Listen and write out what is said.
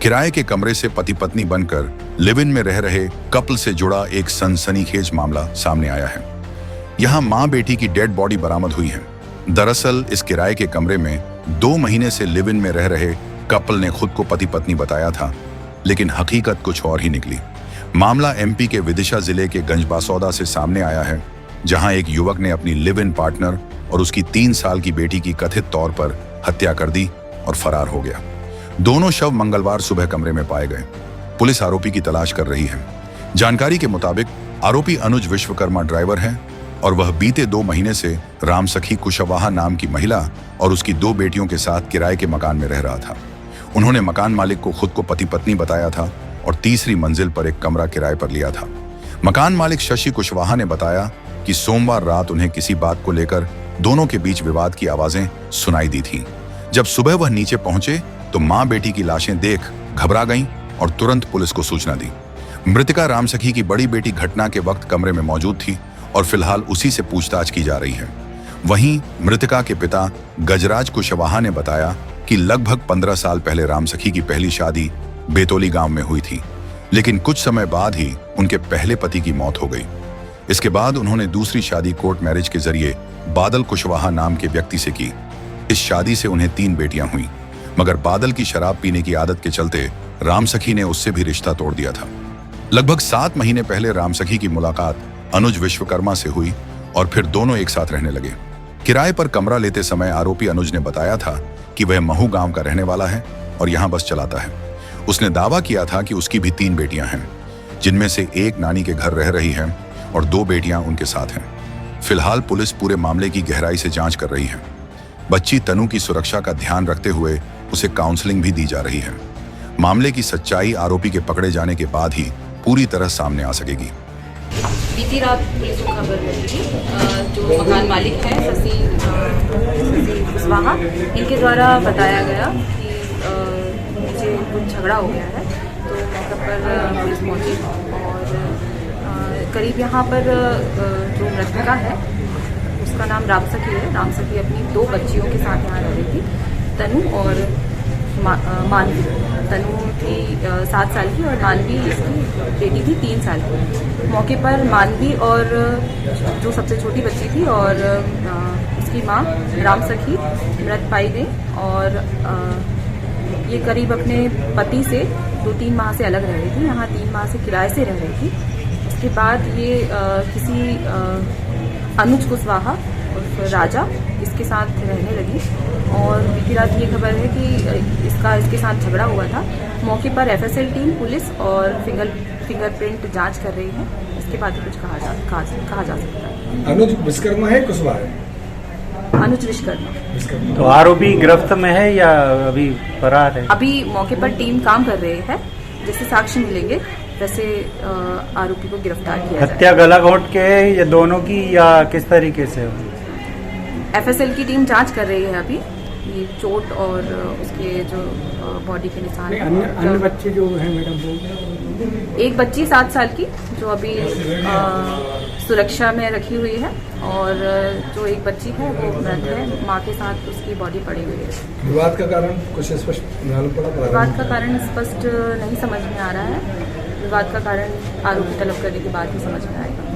किराए के कमरे से पति पत्नी बनकर लिव इन में रह रहे कपल से जुड़ा एक सनसनीखेज मामला सामने आया है। यहाँ मां बेटी की डेड बॉडी बरामद हुई है। दरअसल इस किराए के कमरे में 2 महीने से लिव इन में रह रहे कपल ने खुद को पति पत्नी बताया था, लेकिन हकीकत कुछ और ही निकली। मामला एमपी के विदिशा जिले के गंजबासौदा से सामने आया है, जहां एक युवक ने अपनी लिव इन पार्टनर और उसकी 3 साल की बेटी की कथित तौर पर हत्या कर दी और फरार हो गया। दोनों शव मंगलवार सुबह कमरे में पाए गए। पुलिस आरोपी की तलाश कर रही है। जानकारी के मुताबिक आरोपी अनुज विश्वकर्मा ड्राइवर है और वह बीते 2 महीने से रामसखी कुशवाहा नाम की महिला और उसकी 2 बेटियों के साथ किराए के मकान में रह रहा था। उन्होंने मकान मालिक को खुद को पति पत्नी बताया था और तीसरी मंजिल पर एक कमरा किराए पर लिया था। मकान मालिक शशि कुशवाहा ने बताया कि सोमवार रात उन्हें किसी बात को लेकर दोनों के बीच विवाद की आवाजें सुनाई दी थी। जब सुबह वह नीचे पहुंचे तो मां बेटी की लाशें देख घबरा गईं और तुरंत पुलिस को सूचना दी। मृतका रामसखी की बड़ी बेटी घटना के वक्त कमरे में मौजूद थी और फिलहाल उसी से पूछताछ की जा रही है। वहीं मृतका के पिता गजराज कुशवाहा ने बताया कि लगभग 15 साल पहले रामसखी की पहली शादी बेतोली गांव में हुई थी, लेकिन कुछ समय बाद ही उनके पहले पति की मौत हो गई। इसके बाद उन्होंने दूसरी शादी कोर्ट मैरिज के जरिए बादल कुशवाहा नाम के व्यक्ति से की। इस शादी से उन्हें 3 बेटियां हुई, मगर बादल की शराब पीने की आदत के चलते रामसखी ने उससे भी रिश्ता तोड़ दिया था। लगभग 7 महीने पहले रामसखी की मुलाकात अनुज विश्वकर्मा से हुई और फिर दोनों एक साथ रहने लगे। किराए पर कमरा लेते समय आरोपी अनुज ने बताया था कि वह महू गांव का रहने वाला है और यहां बस चलाता है। उसने दावा किया था कि उसकी भी 3 बेटियां हैं, जिनमें से एक नानी के घर रह रही है और 2 बेटियां उनके साथ हैं। फिलहाल पुलिस पूरे मामले की गहराई से जांच कर रही है। बच्ची तनु की सुरक्षा का ध्यान रखते हुए उसे काउंसलिंग भी दी जा रही है। मामले की सच्चाई आरोपी के पकड़े जाने के बाद ही पूरी तरह सामने आ सकेगी। बीती रात पुलिस को खबर मिली थी, जो मकान मालिक हैं शशि कुशवाहा, इनके द्वारा बताया गया कि मुझे कुछ झगड़ा हो गया है। तो मौके पर पुलिस पहुंची और करीब यहाँ पर जो मृतका है उसका नाम रामसखी है। रामसखी अपनी 2 बच्चियों के साथ यहाँ रह रही थी, तनु और मानवी। तनु थी 7 साल की और मानवी इसकी बेटी थी 3 साल की। मौके पर मानवी और जो सबसे छोटी बच्ची थी और उसकी माँ रामसखी मृत पाई गई और ये करीब अपने पति से 2-3 माह से अलग रह रही थी। यहाँ 3 माह से किराए से रह रही थी। उसके बाद ये किसी अनुज कुशवाहा और राजा इसके साथ रहने लगी और बीती रात ये खबर है कि इसके साथ झगड़ा हुआ था। मौके पर एफएसएल टीम, पुलिस और फिंगरप्रिंट जांच कर रही है। इसके बाद ही कुछ कहा जा सकता है। अनुज विश्वकर्मा है कुशवाहा? अनुज विश्वकर्मा। तो आरोपी गिरफ्त में है या अभी फरार है? अभी मौके पर टीम काम कर रही है। जैसे साक्ष्य मिलेंगे वैसे आरोपी को गिरफ्तार किया जाएगा। हत्या गला घोंट के है या दोनों की या किस तरीके से? एफएसएल की टीम जांच कर रही है अभी ये चोट और उसके जो बॉडी के निशान। अन्य बच्चे जो हैं मैडम? एक बच्ची 7 साल की जो अभी सुरक्षा में रखी हुई है और जो एक बच्ची है वो मृत है, माँ के साथ उसकी बॉडी पड़ी हुई है। विवाद का कारण कुछ स्पष्ट मालूम पड़ा? विवाद का कारण स्पष्ट नहीं समझ में आ रहा है। विवाद का कारण आरोपी तलब करने के बाद ही समझ में आएगा।